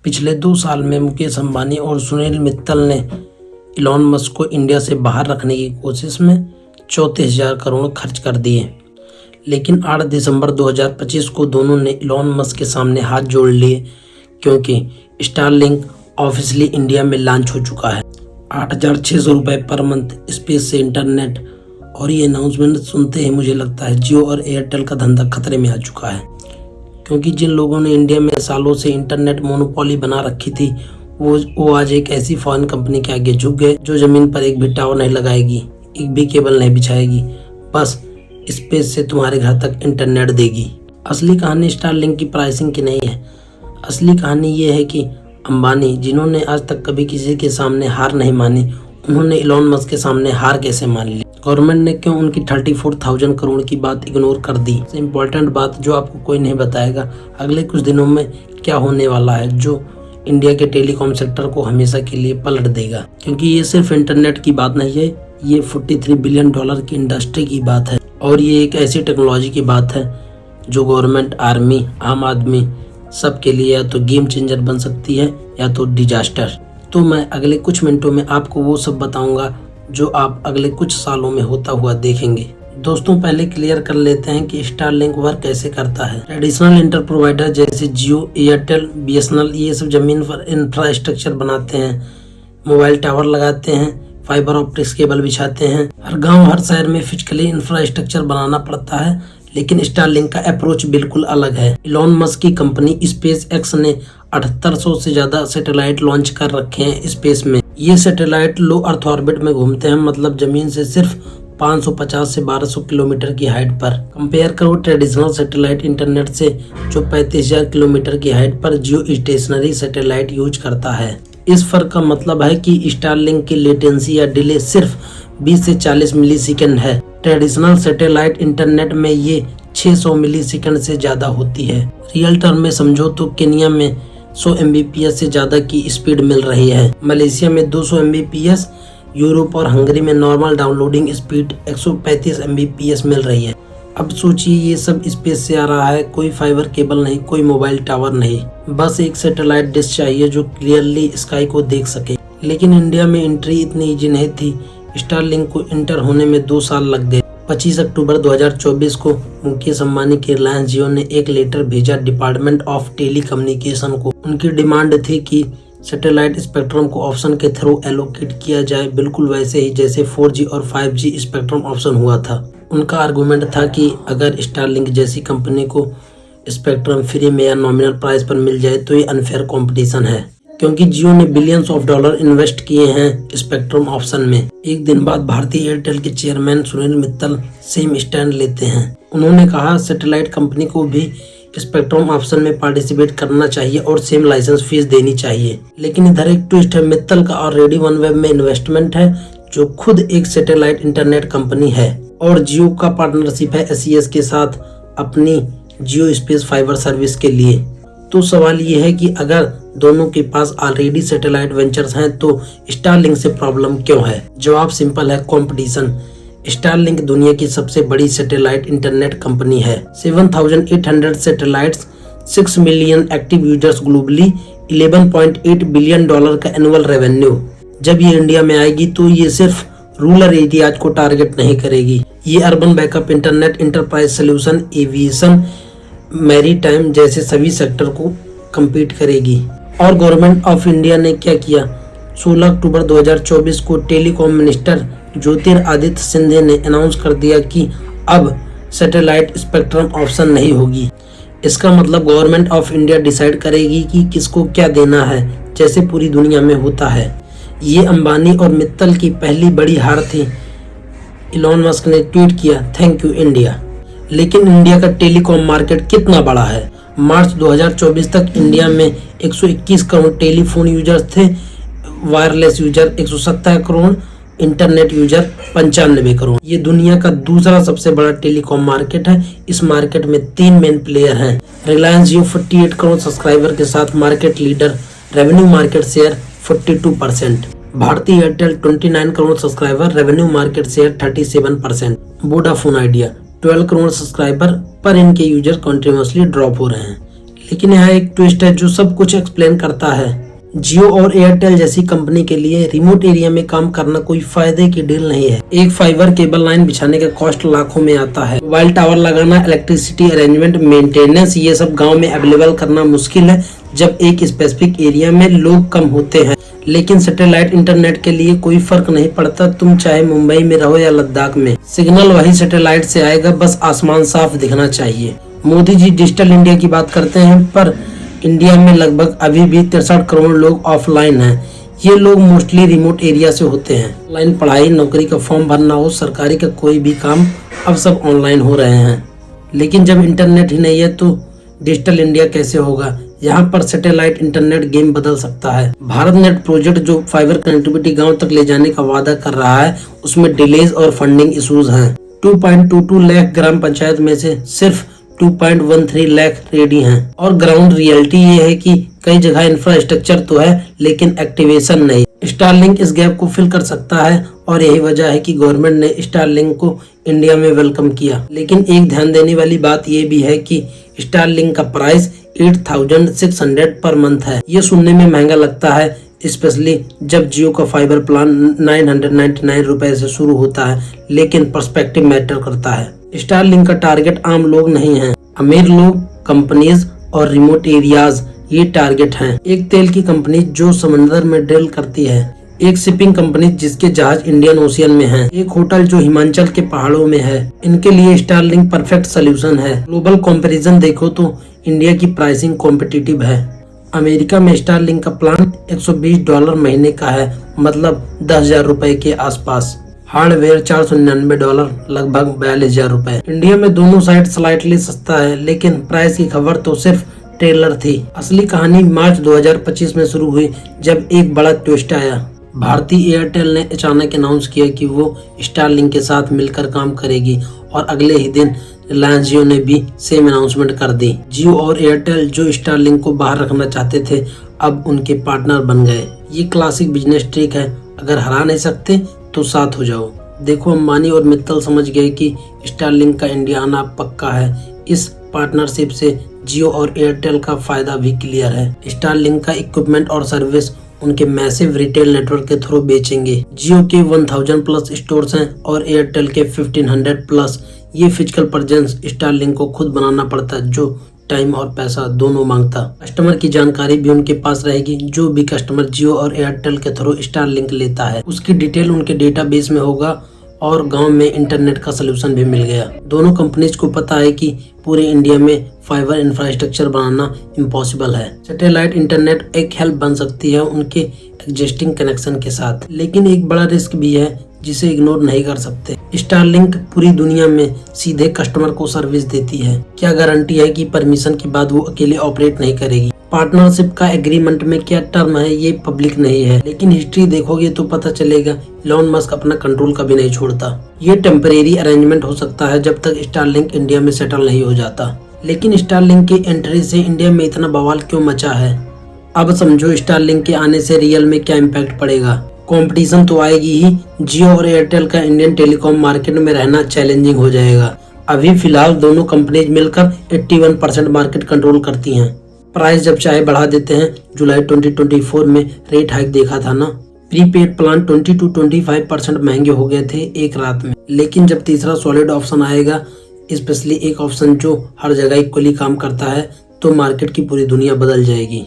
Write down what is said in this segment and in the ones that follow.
पिछले 2 साल में मुकेश अंबानी और सुनील मित्तल ने इलॉन मस्क को इंडिया से बाहर रखने की कोशिश में 34,000 करोड़ खर्च कर दिए। लेकिन 8 दिसंबर 2025 को दोनों ने इलॉन मस्क के सामने हाथ जोड़ लिए, क्योंकि स्टारलिंक ऑफिशियली इंडिया में लॉन्च हो चुका है। 8,600 रुपये पर मंथ स्पेस से इंटरनेट। और ये अनाउंसमेंट सुनते ही मुझे लगता है जियो और एयरटेल का धंधा खतरे में आ चुका है, क्योंकि जिन लोगों ने इंडिया में सालों से इंटरनेट मोनोपोली बना रखी थी वो आज एक ऐसी फॉरेन कंपनी के आगे झुक गए जो जमीन पर एक भी टावर नहीं लगाएगी, एक भी केबल नहीं बिछाएगी, बस स्पेस से तुम्हारे घर तक इंटरनेट देगी। असली कहानी स्टारलिंक की प्राइसिंग की नहीं है। असली कहानी ये है कि अंबानी, जिन्होंने आज तक कभी किसी के सामने हार नहीं मानी, उन्होंने इलॉन मस्क के सामने हार कैसे मान ली। गवर्नमेंट ने क्यों उनकी 34,000 करोड़ की बात इग्नोर कर दी। इम्पोर्टेंट बात जो आपको कोई नहीं बताएगा, अगले कुछ दिनों में क्या होने वाला है, जो इंडिया के टेलीकॉम सेक्टर को हमेशा के लिए पलट देगा। क्योंकि ये सिर्फ इंटरनेट की बात नहीं है, ये $43 बिलियन की इंडस्ट्री की बात है। और ये एक ऐसी टेक्नोलॉजी की बात है जो गवर्नमेंट, आर्मी, आम आदमी सबके लिए या तो गेम चेंजर बन सकती है या तो डिजास्टर। तो मैं अगले कुछ मिनटों में आपको वो सब बताऊंगा जो आप अगले कुछ सालों में होता हुआ देखेंगे। दोस्तों, पहले क्लियर कर लेते हैं कि स्टारलिंक वर्क कैसे करता है। ट्रेडिशनल इंटर प्रोवाइडर जैसे जियो, एयरटेल, BSNL ये सब जमीन पर इंफ्रास्ट्रक्चर बनाते हैं, मोबाइल टावर लगाते हैं, फाइबर ऑप्टिक्स केबल बिछाते हैं। हर गांव, हर शहर में फिजिकली इंफ्रास्ट्रक्चर बनाना पड़ता है, लेकिन स्टारलिंक का अप्रोच बिल्कुल अलग है। इलॉन मस्क की कंपनी स्पेस एक्स ने 7800 से ज्यादा सैटेलाइट लॉन्च कर रखे हैं स्पेस में। ये सैटेलाइट लो अर्थ ऑर्बिट में घूमते हैं, मतलब जमीन से सिर्फ 550 से 1200 किलोमीटर की हाइट पर। कंपेयर करो ट्रेडिशनल सैटेलाइट इंटरनेट से, जो 35,000 किलोमीटर की हाइट पर जियो स्टेशनरी सैटेलाइट यूज करता है। इस फर्क का मतलब है कि स्टारलिंक की लेटेंसी या डिले सिर्फ 20 से 40 मिलीसेकंड है। ट्रेडिशनल सैटेलाइट इंटरनेट में ये 600 मिलीसेकंड से ज्यादा होती है। रियल टर्म में समझो तो केन्या में 100 Mbps से ज्यादा की स्पीड मिल रही है, मलेशिया में 200 Mbps, यूरोप और हंगरी में नॉर्मल डाउनलोडिंग स्पीड 135 Mbps मिल रही है। अब सोचिए, ये सब स्पेस से आ रहा है, कोई फाइबर केबल नहीं, कोई मोबाइल टावर नहीं, बस एक सैटेलाइट डिश चाहिए जो क्लियरली स्काई को देख सके। लेकिन इंडिया में एंट्री इतनी इजी नहीं थी। स्टारलिंक को इंटर होने में 2 साल लग गए। 25 अक्टूबर 2024 को मुकेश अंबानी के रिलायंस जियो ने एक लेटर भेजा डिपार्टमेंट ऑफ टेली कम्युनिकेशन को। उनकी डिमांड थी कि सैटेलाइट स्पेक्ट्रम को ऑप्शन के थ्रू एलोकेट किया जाए, बिल्कुल वैसे ही जैसे 4G और 5G स्पेक्ट्रम ऑप्शन हुआ था। उनका आर्गुमेंट था कि अगर स्टारलिंक जैसी कंपनी को स्पेक्ट्रम फ्री में या नॉमिनल प्राइस पर मिल जाए तो ये अनफेयर कंपटीशन है, क्योंकि जियो ने बिलियंस ऑफ डॉलर इन्वेस्ट किए हैं स्पेक्ट्रम ऑप्शन में। एक दिन बाद भारतीय एयरटेल के chairman Sunil Mittal same stand लेते हैं। उन्होंने कहा सैटेलाइट कंपनी को भी स्पेक्ट्रम ऑप्शन में पार्टिसिपेट करना चाहिए और सेम लाइसेंस फीस देनी चाहिए। लेकिन इधर एक ट्विस्ट है, मित्तल का ऑलरेडी OneWeb में इन्वेस्टमेंट है, जो खुद एक सैटेलाइट इंटरनेट कंपनी है, और जियो का पार्टनरशिप है SES के साथ अपनी जियो स्पेस फाइबर सर्विस के लिए। तो सवाल ये है कि अगर दोनों के पास ऑलरेडी सैटेलाइट वेंचर्स हैं तो स्टारलिंक से प्रॉब्लम क्यों है? जवाब सिंपल है, कंपटीशन। स्टारलिंक दुनिया की सबसे बड़ी सैटेलाइट इंटरनेट कंपनी है। 7,800 satellites, 6 million active users globally, $11.8 billion का एनुअल रेवेन्यू। जब ये इंडिया में आएगी तो ये सिर्फ रूरल एरियाज को टारगेट नहीं करेगी, ये urban backup internet, enterprise solution, aviation, maritime जैसे सभी सेक्टर को कम्पीट करेगी। और गवर्नमेंट ऑफ इंडिया ने क्या किया? 16 अक्टूबर 2024 को टेलीकॉम मिनिस्टर ज्योतिरादित्य सिंधिया ने अनाउंस कर दिया कि अब सैटेलाइट स्पेक्ट्रम ऑप्शन नहीं होगी। इसका मतलब गवर्नमेंट ऑफ इंडिया डिसाइड करेगी कि किसको क्या देना है, जैसे पूरी दुनिया में होता है। ये अंबानी और मित्तल की पहली बड़ी हार थी। इलॉन मस्क ने ट्वीट किया, थैंक यू इंडिया। लेकिन इंडिया का टेलीकॉम मार्केट कितना बड़ा है? मार्च 2024 तक इंडिया में 121 करोड़ टेलीफोन यूजर्स थे, wireless user 170 crore, internet user 95 crore. ये दुनिया का दूसरा सबसे बड़ा टेलीकॉम मार्केट है। इस मार्केट में 3 मेन प्लेयर हैं। रिलायंस जियो 48 करोड़ सब्सक्राइबर के साथ market leader, revenue market share 42%। भारतीय Airtel 29 crore subscriber, revenue market share 37%। Vodafone idea 12 crore subscriber, पर इनके यूजर कंटिन्यूअसली ड्रॉप हो रहे हैं। लेकिन यहाँ एक ट्विस्ट है जो सब कुछ एक्सप्लेन करता है। जियो और एयरटेल जैसी कंपनी के लिए रिमोट एरिया में काम करना कोई फायदे की डील नहीं है। एक फाइबर केबल लाइन बिछाने का कॉस्ट लाखों में आता है। मोबाइल टावर लगाना, इलेक्ट्रिसिटी अरेंजमेंट, मेंटेनेंस, ये सब गांव में अवेलेबल करना मुश्किल है जब एक स्पेसिफिक एरिया में लोग कम होते हैं। लेकिन सैटेलाइट इंटरनेट के लिए कोई फर्क नहीं पड़ता, तुम चाहे मुंबई में रहो या लद्दाख में, सिग्नल वही सैटेलाइट से आएगा, बस आसमान साफ दिखना चाहिए। मोदी जी डिजिटल इंडिया की बात करते हैं, पर इंडिया में लगभग अभी भी 63 करोड़ लोग ऑफलाइन हैं। ये लोग मोस्टली रिमोट एरिया से होते हैं। ऑनलाइन पढ़ाई, नौकरी का फॉर्म भरना हो, सरकारी का कोई भी काम, अब सब ऑनलाइन हो रहे हैं। लेकिन जब इंटरनेट ही नहीं है तो डिजिटल इंडिया कैसे होगा? यहाँ पर सैटेलाइट इंटरनेट गेम बदल सकता है। भारत नेट प्रोजेक्ट जो फाइबर कनेक्टिविटी गाँव तक ले जाने का वादा कर रहा है, उसमें डिलेज और फंडिंग इशूज हैं। 2.22 लाख ग्राम पंचायत में से सिर्फ 2.13 लाख रेडी हैं। और ग्राउंड रियलिटी ये है कि कई जगह इंफ्रास्ट्रक्चर तो है लेकिन एक्टिवेशन नहीं। स्टारलिंक इस गैप को फिल कर सकता है और यही वजह है कि गवर्नमेंट ने स्टारलिंक को इंडिया में वेलकम किया। लेकिन एक ध्यान देने वाली बात ये भी है कि स्टारलिंक का प्राइस 8600 पर मंथ है। ये सुनने में महंगा लगता है, स्पेशली जब जियो का फाइबर प्लान 999 रुपए से शुरू होता है, लेकिन पर्सपेक्टिव मैटर करता है। स्टारलिंक का टारगेट आम लोग नहीं हैं, अमीर लोग, कंपनीज और रिमोट एरियाज ये टारगेट हैं। एक तेल की कंपनी जो समंदर में ड्रिल करती है, एक शिपिंग कंपनी जिसके जहाज इंडियन ओशियन में हैं, एक होटल जो हिमाचल के पहाड़ों में है, इनके लिए स्टारलिंक परफेक्ट सोल्यूशन है। ग्लोबल कंपैरिजन देखो तो इंडिया की प्राइसिंग कॉम्पिटिटिव है। अमेरिका में स्टारलिंक का प्लान $120 महीने का है, मतलब 10,000 रुपए के आसपास। हार्डवेयर $499, लगभग 42,000 रुपए। इंडिया में दोनों साइड स्लाइटली सस्ता है, लेकिन प्राइस की खबर तो सिर्फ ट्रेलर थी। असली कहानी मार्च 2025 में शुरू हुई जब एक बड़ा ट्विस्ट आया। भारतीय एयरटेल ने अचानक अनाउंस किया कि वो स्टारलिंक के साथ मिलकर काम करेगी और अगले ही दिन रिलायंस जियो ने भी सेम अनाउंसमेंट कर दी। जियो और एयरटेल जो स्टारलिंक को बाहर रखना चाहते थे, अब उनके पार्टनर बन गए। ये क्लासिक बिजनेस ट्रिक है, अगर हरा नहीं सकते तो साथ हो जाओ। देखो, अंबानी और मित्तल समझ गए कि स्टारलिंक का इंडिया आना पक्का है। इस पार्टनरशिप से जियो और एयरटेल का फायदा भी क्लियर है। स्टारलिंक का इक्विपमेंट और सर्विस उनके मैसिव रिटेल नेटवर्क के थ्रू बेचेंगे। जियो के 1000 प्लस स्टोर्स हैं और एयरटेल के 1500 प्लस। ये फिजिकल प्रेजेंस स्टारलिंक को खुद बनाना पड़ता, जो टाइम और पैसा दोनों मांगता। कस्टमर की जानकारी भी उनके पास रहेगी। जो भी कस्टमर जियो और एयरटेल के थ्रू स्टारलिंक लेता है, उसकी डिटेल उनके डेटाबेस में होगा और गांव में इंटरनेट का सोल्यूशन भी मिल गया। दोनों कंपनीज को पता है कि पूरे इंडिया में फाइबर इंफ्रास्ट्रक्चर बनाना इम्पॉसिबल है। सैटेलाइट इंटरनेट एक हेल्प बन सकती है उनके एग्जिस्टिंग कनेक्शन के साथ, लेकिन एक बड़ा रिस्क भी है जिसे इग्नोर नहीं कर सकते। स्टारलिंक पूरी दुनिया में सीधे कस्टमर को सर्विस देती है। क्या गारंटी है कि परमिशन के बाद वो अकेले ऑपरेट नहीं करेगी? पार्टनरशिप का एग्रीमेंट में क्या टर्म है ये पब्लिक नहीं है, लेकिन हिस्ट्री देखोगे तो पता चलेगा इलॉन मस्क अपना कंट्रोल कभी नहीं छोड़ता। ये टेम्परेरी अरेंजमेंट हो सकता है जब तक स्टारलिंक इंडिया में सेटल नहीं हो जाता। लेकिन स्टारलिंक की एंट्री से इंडिया में इतना बवाल क्यों मचा है? अब समझो स्टारलिंक के आने से रियल में क्या इम्पैक्ट पड़ेगा। कंपटीशन तो आएगी ही, जियो और एयरटेल का इंडियन टेलीकॉम मार्केट में रहना चैलेंजिंग हो जाएगा। अभी फिलहाल दोनों कंपनीज मिलकर 81% मार्केट कंट्रोल करती हैं। प्राइस जब चाहे बढ़ा देते हैं। जुलाई 2024 में रेट हाइक देखा था ना। प्रीपेड प्लान 20 to 25% महंगे हो गए थे एक रात में। लेकिन जब तीसरा सॉलिड ऑप्शन आएगा, स्पेशली एक ऑप्शन जो हर जगह इक्वली काम करता है, तो मार्केट की पूरी दुनिया बदल जाएगी।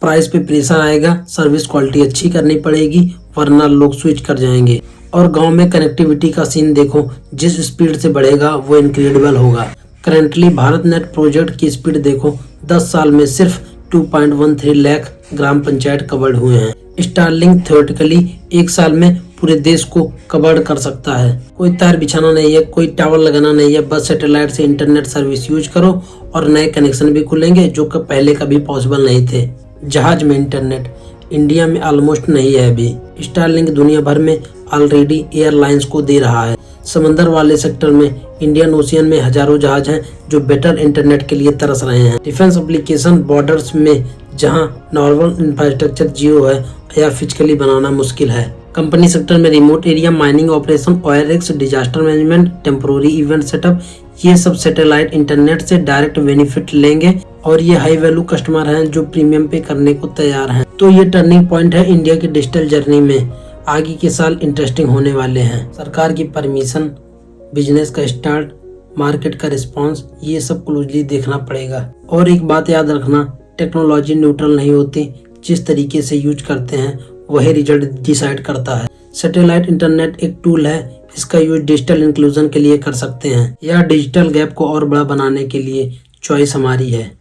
प्राइस पे प्रेशर आएगा, सर्विस क्वालिटी अच्छी करनी पड़ेगी, वरना लोग स्विच कर जाएंगे। और गांव में कनेक्टिविटी का सीन देखो, जिस स्पीड से बढ़ेगा वो इनक्रेडिबल होगा। करंटली भारत नेट प्रोजेक्ट की स्पीड देखो, 10 साल में सिर्फ 2.13 लाख ग्राम पंचायत कवर्ड हुए हैं। स्टारलिंक थ्योरेटिकली एक साल में पूरे देश को कवर कर सकता है। कोई तार बिछाना नहीं है, कोई टावर लगाना नहीं है, बस सैटेलाइट से इंटरनेट सर्विस यूज करो और नए कनेक्शन भी खुलेंगे जो कि पहले कभी पॉसिबल नहीं थे। जहाज में इंटरनेट इंडिया में ऑलमोस्ट नहीं है अभी। स्टारलिंक दुनिया भर में ऑलरेडी एयरलाइंस को दे रहा है। समंदर वाले सेक्टर में इंडियन ओशियन में हजारों जहाज हैं जो बेटर इंटरनेट के लिए तरस रहे हैं। डिफेंस एप्लीकेशन बॉर्डर्स में जहां नॉर्मल इंफ्रास्ट्रक्चर जियो है या फिजिकली बनाना मुश्किल है। कंपनी सेक्टर में remote area mining operation, oil risk, disaster management, temporary event setup, ये सब सैटेलाइट इंटरनेट से डायरेक्ट बेनिफिट लेंगे। और ये हाई वैल्यू कस्टमर हैं जो प्रीमियम पे करने को तैयार हैं। तो ये टर्निंग पॉइंट है इंडिया की डिजिटल जर्नी में। आगे के साल इंटरेस्टिंग होने वाले हैं। सरकार की परमिशन, बिजनेस का स्टार्ट, मार्केट का रिस्पांस, ये सब क्लोजली देखना पड़ेगा। और एक बात याद रखना, टेक्नोलॉजी न्यूट्रल नहीं होती, जिस तरीके से यूज करते हैं वही रिजल्ट डिसाइड करता है। सैटेलाइट इंटरनेट एक टूल है, इसका यूज डिजिटल इंक्लूजन के लिए कर सकते हैं या डिजिटल गैप को और बड़ा बनाने के लिए चॉइस हमारी है।